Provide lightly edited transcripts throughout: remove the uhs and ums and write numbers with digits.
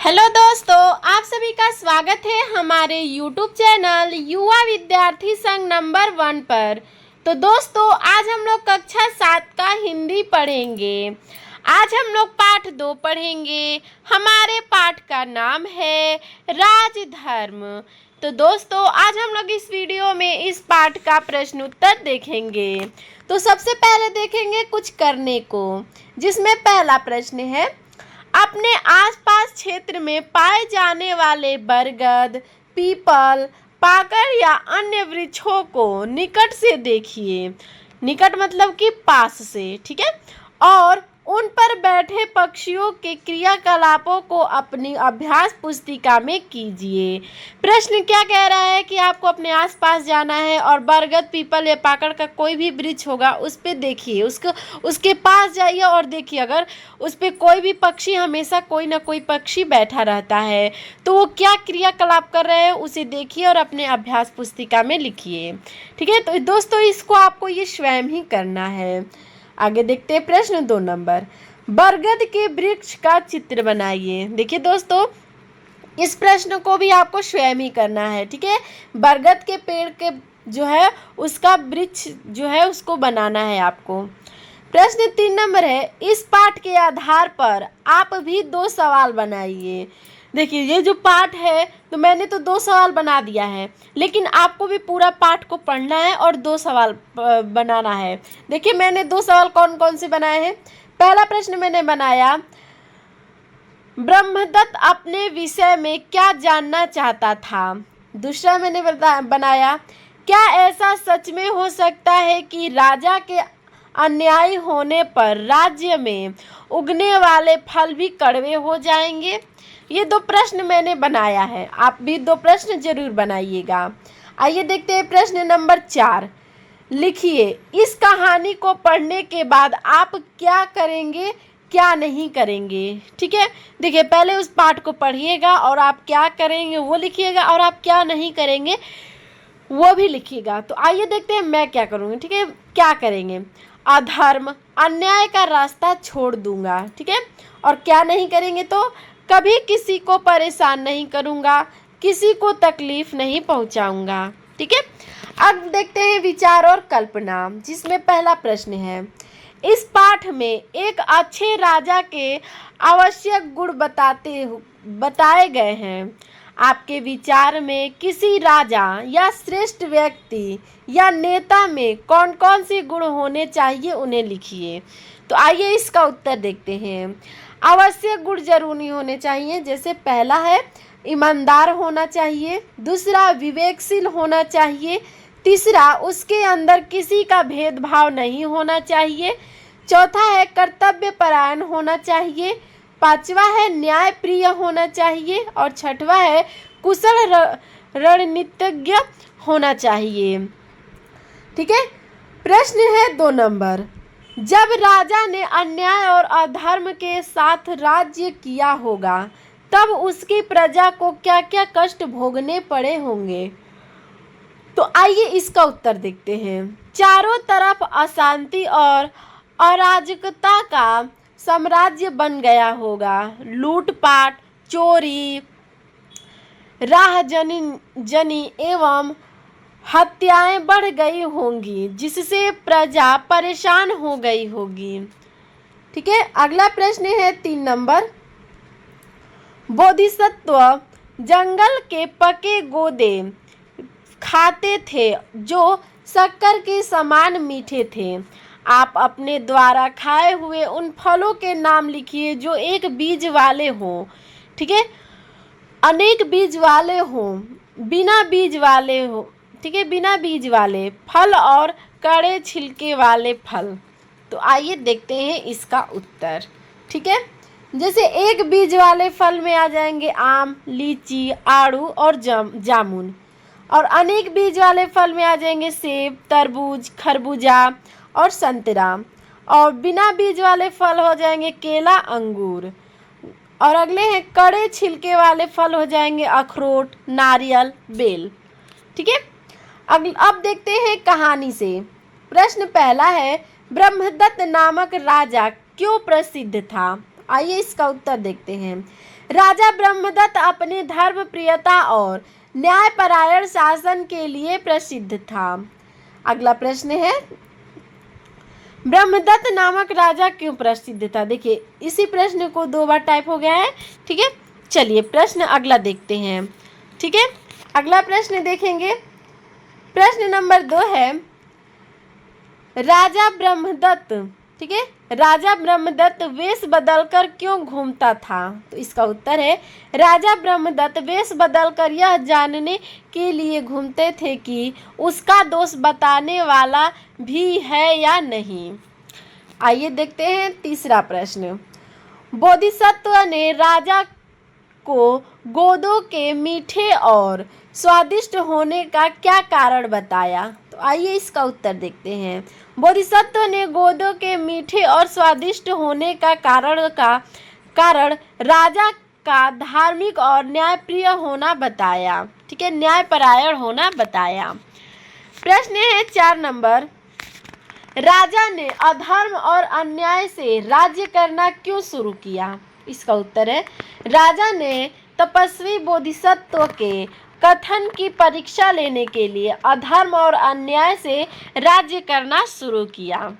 Hello दोस्तों, आप सभी का स्वागत है हमारे यूट्यूब चैनल युवा विद्यार्थी संघ नंबर 1 पर। तो दोस्तों, आज हम लोग कक्षा 7 का हिंदी पढ़ेंगे। आज हम लोग पाठ 2 पढ़ेंगे। हमारे पाठ का नाम है राजधर्म। तो दोस्तों, आज हम लोग इस वीडियो में इस पाठ का प्रश्न उत्तर देखेंगे। तो सबसे पहले देखेंगे कुछ करने को, जिसमें पहला प्रश्न है, अपने आसपास क्षेत्र में पाए जाने वाले बरगद, पीपल, पाकड़ या अन्य वृक्षों को निकट से देखिए। निकट मतलब कि पास से, ठीक है। और उन पर बैठे पक्षियों के क्रियाकलापों को अपनी अभ्यास पुस्तिका में कीजिए। प्रश्न क्या कह रहा है कि आपको अपने आसपास जाना है और बरगद, पीपल या पाकड़ का कोई भी वृक्ष होगा उस पे देखिए, उसके पास जाइए और देखिए। अगर उस पे कोई भी पक्षी, हमेशा कोई ना कोई पक्षी बैठा रहता है, तो वो क्या क्रियाकलाप कर रहे हैं उसे देखिए और अपने अभ्यास पुस्तिका में लिखिए। ठीक है। तो दोस्तों, इसको आपको ये स्वयं ही करना है। आगे देखते हैं प्रश्न 2 नंबर। बरगद के वृक्ष का चित्र बनाइए। देखिए दोस्तों, इस प्रश्न को भी आपको स्वयं ही करना है। ठीक है। बरगद के पेड़ के जो है उसका वृक्ष जो है उसको बनाना है आपको। प्रश्न 3 नंबर है, इस पाठ के आधार पर आप भी 2 सवाल बनाइए। देखिए, ये जो पाठ है तो मैंने तो 2 सवाल बना दिया है, लेकिन आपको भी पूरा पाठ को पढ़ना है और 2 सवाल बनाना है। देखिए, मैंने 2 सवाल कौन कौन से बनाए हैं। पहला प्रश्न मैंने बनाया, ब्रह्मदत्त अपने विषय में क्या जानना चाहता था। दूसरा मैंने बनाया, क्या ऐसा सच में हो सकता है कि राजा के अन्याय होने पर राज्य में उगने वाले फल भी कड़वे हो जाएंगे। ये 2 प्रश्न मैंने बनाया है, आप भी 2 प्रश्न जरूर बनाइएगा। आइए देखते हैं प्रश्न नंबर 4। लिखिए, इस कहानी को पढ़ने के बाद आप क्या करेंगे, क्या नहीं करेंगे। ठीक है। देखिए, पहले उस पाठ को पढ़िएगा और आप क्या करेंगे वो लिखिएगा, और आप क्या नहीं करेंगे वो भी लिखिएगा। तो आइए देखते हैं मैं क्या करूँगी। ठीक है। क्या करेंगे, अधर्म, अन्याय का रास्ता छोड़ दूंगा। ठीक है। और क्या नहीं करेंगे, तो कभी किसी को परेशान नहीं करूंगा, किसी को तकलीफ नहीं पहुंचाऊंगा। ठीक है। अब देखते हैं विचार और कल्पना, जिसमें पहला प्रश्न है, इस पाठ में एक अच्छे राजा के आवश्यक गुण बताए गए हैं। आपके विचार में किसी राजा या श्रेष्ठ व्यक्ति या नेता में कौन कौन से गुण होने चाहिए, उन्हें लिखिए। तो आइए इसका उत्तर देखते हैं। आवश्यक गुण जरूर नहीं होने चाहिए। जैसे पहला है, ईमानदार होना चाहिए। दूसरा, विवेकशील होना चाहिए। तीसरा, उसके अंदर किसी का भेदभाव नहीं होना चाहिए। चौथा है, कर्तव्य परायण होना चाहिए। पांचवा है, न्याय प्रिय होना चाहिए। और छठवा है, कुशल रणनीतिज्ञ होना चाहिए। ठीक है। प्रश्न है 2 नंबर, जब राजा ने अन्याय और अधर्म के साथ राज्य किया होगा, तब उसकी प्रजा को क्या क्या कष्ट भोगने पड़े होंगे। तो आइए इसका उत्तर देखते हैं। चारों तरफ अशांति और अराजकता का साम्राज्य बन गया होगा। लूटपाट, चोरी, राहजनी एवं हत्याएं बढ़ गई होंगी, जिससे प्रजा परेशान हो गई होगी। ठीक है। अगला प्रश्न है 3 नंबर, बोधिसत्व जंगल के पके गोदे खाते थे जो शक्कर के समान मीठे थे। आप अपने द्वारा खाए हुए उन फलों के नाम लिखिए जो एक बीज वाले हों। ठीक है। अनेक बीज वाले हों, बिना बीज वाले हो। ठीक है। बिना बीज वाले फल और कड़े छिलके वाले फल। तो आइए देखते हैं इसका उत्तर। ठीक है। जैसे एक बीज वाले फल में आ जाएंगे आम, लीची, आड़ू और जामुन। और अनेक बीज वाले फल में आ जाएंगे सेब, तरबूज, खरबूजा और संतरा। और बिना बीज वाले फल हो जाएंगे केला, अंगूर। और अगले हैं कड़े छिलके वाले फल हो जाएंगे अखरोट, नारियल, बेल। ठीक है। अब देखते हैं कहानी से। प्रश्न पहला है, ब्रह्मदत्त नामक राजा क्यों प्रसिद्ध था। आइए इसका उत्तर देखते हैं। राजा ब्रह्मदत्त अपने धर्म प्रियता और न्यायपरायण शासन के लिए प्रसिद्ध था। अगला प्रश्न है, ब्रह्मदत्त नामक राजा क्यों प्रसिद्ध था? देखिए इसी प्रश्न को 2 बार टाइप हो गया है। ठीक है, चलिए प्रश्न अगला देखते हैं। ठीक है, अगला प्रश्न देखेंगे। प्रश्न नंबर 2 है, राजा ब्रह्मदत्त, ठीक है, राजा ब्रह्मदत्त वेश बदलकर क्यों घूमता था? तो इसका उत्तर है, राजा ब्रह्मदत्त वेश बदलकर यह जानने के लिए घूमते थे कि उसका दोष बताने वाला भी है या नहीं। आइए देखते हैं तीसरा प्रश्न। बोधिसत्व ने राजा को गोदों के मीठे और स्वादिष्ट होने का क्या कारण बताया? तो आइए इसका उत्तर देखते हैं। बोधिसत्व ने गोदों के मीठे और स्वादिष्ट होने का कारण राजा का धार्मिक और न्यायप्रिय होना बताया। ठीक है, न्यायपरायण होना बताया। प्रश्न है 4 नंबर, राजा ने अधर्म और अन्याय से राज्य करना क्यों शुरू किया? इसका उत्तर है, राजा ने तपस्वी बोधिसत्व के कथन की परीक्षा लेने के लिए अधर्म और अन्याय से राज्य करना शुरू किया।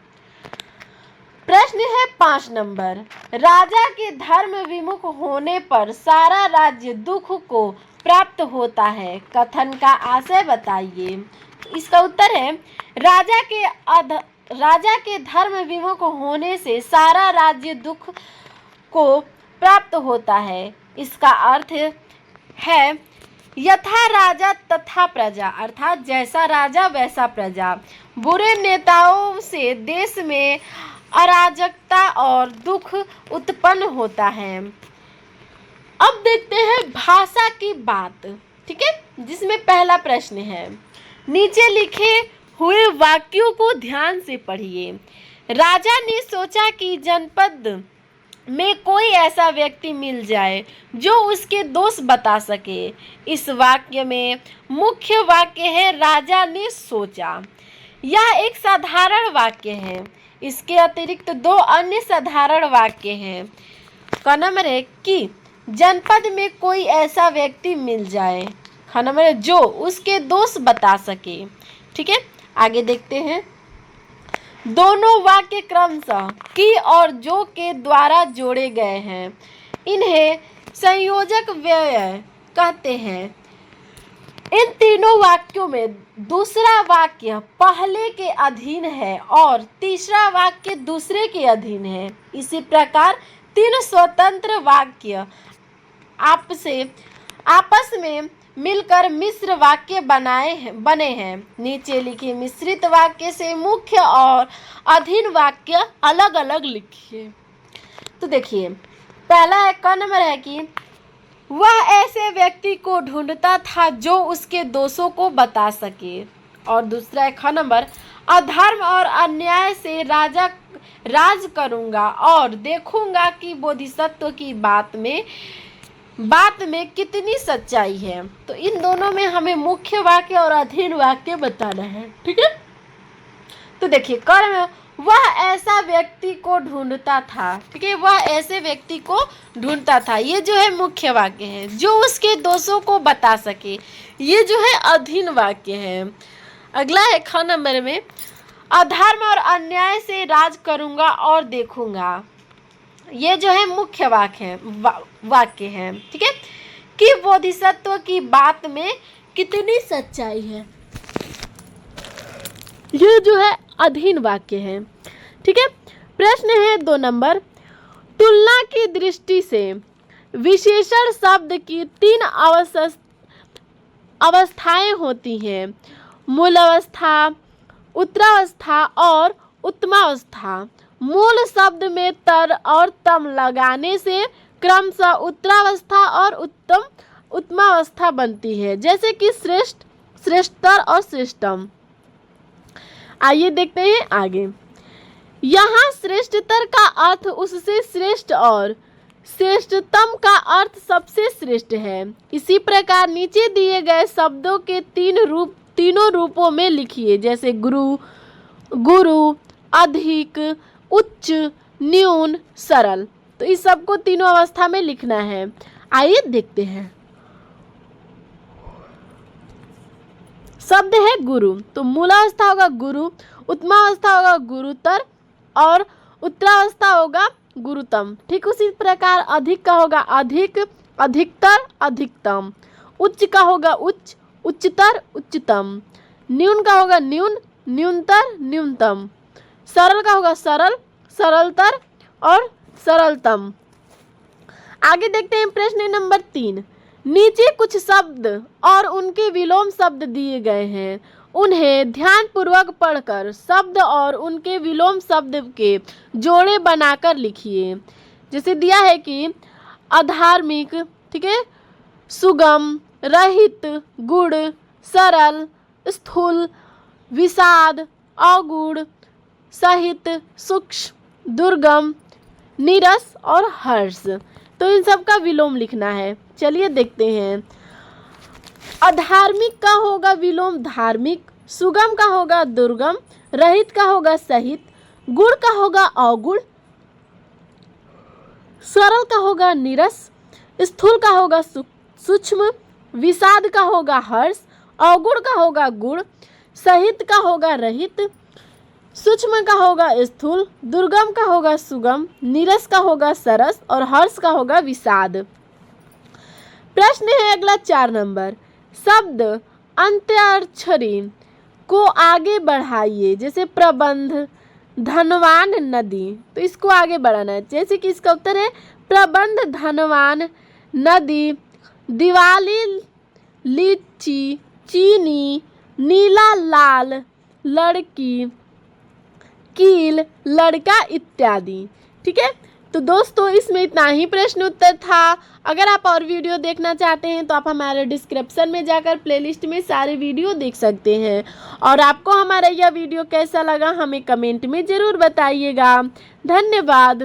प्रश्न है 5 नंबर, राजा के धर्म विमुख होने पर सारा राज्य दुख को प्राप्त होता है, कथन का आशय बताइए। इसका उत्तर है, राजा के धर्म विमुख होने से सारा राज्य दुख को प्राप्त होता है। इसका अर्थ है यथा राजा तथा प्रजा, अर्थात जैसा राजा वैसा प्रजा। बुरे नेताओं से देश में अराजकता और दुख उत्पन्न होता है। अब देखते हैं भाषा की बात। ठीक है, जिसमें पहला प्रश्न है, नीचे लिखे हुए वाक्यों को ध्यान से पढ़िए। राजा ने सोचा कि जनपद में कोई ऐसा व्यक्ति मिल जाए जो उसके दोष बता सके। इस वाक्य में मुख्य वाक्य है राजा ने सोचा। यह एक साधारण वाक्य है। इसके अतिरिक्त 2 अन्य साधारण वाक्य हैं। क नंबर है कि जनपद में कोई ऐसा व्यक्ति मिल जाए, ख नंबर है जो उसके दोष बता सके। ठीक है, आगे देखते हैं। दोनों वाक्य क्रमशः की और जो के द्वारा जोड़े गए हैं। इन्हें संयोजक व्यय कहते हैं। इन तीनों वाक्यों में दूसरा वाक्य पहले के अधीन है और तीसरा वाक्य दूसरे के अधीन है। इसी प्रकार 3 स्वतंत्र वाक्य आपस में मिलकर मिश्र वाक्य बने हैं। नीचे लिखे मिश्रित वाक्य से मुख्य और अधीन वाक्य अलग अलग लिखिए। तो देखिए, पहला है क नंबर है कि वह ऐसे व्यक्ति को ढूंढता था जो उसके दोषों को बता सके, और दूसरा है ख नंबर, अधर्म और अन्याय से राज करूंगा और देखूंगा कि बोधिसत्व की बात में कितनी सच्चाई है। तो इन दोनों में हमें मुख्य वाक्य और अधीन वाक्य बताना है। ठीक है, तो देखिए कर्म, वह ऐसा व्यक्ति को ढूंढता था। ठीक है, वह ऐसे व्यक्ति को ढूंढता था, ये जो है मुख्य वाक्य है। जो उसके दोषों को बता सके, ये जो है अधीन वाक्य है। अगला है ख नंबर में, अधर्म और अन्याय से राज करूंगा और देखूंगा, ये जो है मुख्य वाक्य है। ठीक है, कि बोधिसत्व की बात में कितनी सच्चाई है, ये जो है अधीन वाक्य है। ठीक है, प्रश्न है 2 नंबर, तुलना की दृष्टि से विशेषण शब्द की 3 अवस्थाएं होती हैं, मूल अवस्था, उत्तरावस्था और उत्तमावस्था। मूल शब्द में तर और तम लगाने से क्रमशः उत्तरावस्था और उत्तमावस्था बनती है, जैसे कि श्रेष्ठ, श्रेष्ठतर और श्रेष्ठतम। आइए देखते हैं आगे। यहाँ श्रेष्ठतर का अर्थ उससे श्रेष्ठ और श्रेष्ठतम का अर्थ सबसे श्रेष्ठ है। इसी प्रकार नीचे दिए गए शब्दों के तीनों रूपों में लिखिए, जैसे गुरु, अधिक, उच्च, न्यून, सरल। तो इस सबको तीनों अवस्था में लिखना है। आइए देखते हैं। शब्द है गुरु, तो मूलावस्था होगा गुरु, उत्तमावस्था होगा गुरुतर और उत्तरावस्था होगा गुरुतम। ठीक उसी प्रकार अधिक का होगा अधिक, अधिकतर, अधिकतम। उच्च का होगा उच्च, उच्चतर, उच्चतम। न्यून का होगा न्यून, न्यूनतर, न्यूनतम। सरल का होगा सरल, सरलतर और सरलतम। आगे देखते हैं प्रश्न नंबर 3। नीचे कुछ शब्द और उनके विलोम शब्द दिए गए हैं, उन्हें ध्यानपूर्वक पढ़कर शब्द और उनके विलोम शब्द के जोड़े बनाकर लिखिए। जैसे दिया है कि अधार्मिक, ठीक है, सुगम, रहित, गुड़, सरल, स्थूल, विषाद, अगुण, सहित, सूक्ष्म, दुर्गम, नीरस और हर्ष। तो इन सब का विलोम लिखना है। चलिए देखते हैं। अधार्मिक का होगा विलोम धार्मिक, सुगम का होगा दुर्गम, रहित का होगा सहित, गुण का होगा अगुण, सरल का होगा नीरस, स्थूल का होगा सूक्ष्म, विषाद का होगा हर्ष, अगुण का होगा गुण, सहित का होगा रहित, सूक्ष्म का होगा स्थूल, दुर्गम का होगा सुगम, नीरस का होगा सरस और हर्ष का होगा विषाद। प्रश्न है अगला 4 नंबर। शब्द अंत्याक्षरी को आगे बढ़ाइए। जैसे प्रबंध, धनवान, नदी, तो इसको आगे बढ़ाना है। जैसे कि इसका उत्तर है प्रबंध, धनवान, नदी, दिवाली, लीची, चीनी, नीला, लाल, लड़की, कील, लड़का इत्यादि। ठीक है, तो दोस्तों इसमें इतना ही प्रश्न उत्तर था। अगर आप और वीडियो देखना चाहते हैं तो आप हमारे डिस्क्रिप्शन में जाकर प्लेलिस्ट में सारे वीडियो देख सकते हैं। और आपको हमारा यह वीडियो कैसा लगा हमें कमेंट में ज़रूर बताइएगा। धन्यवाद।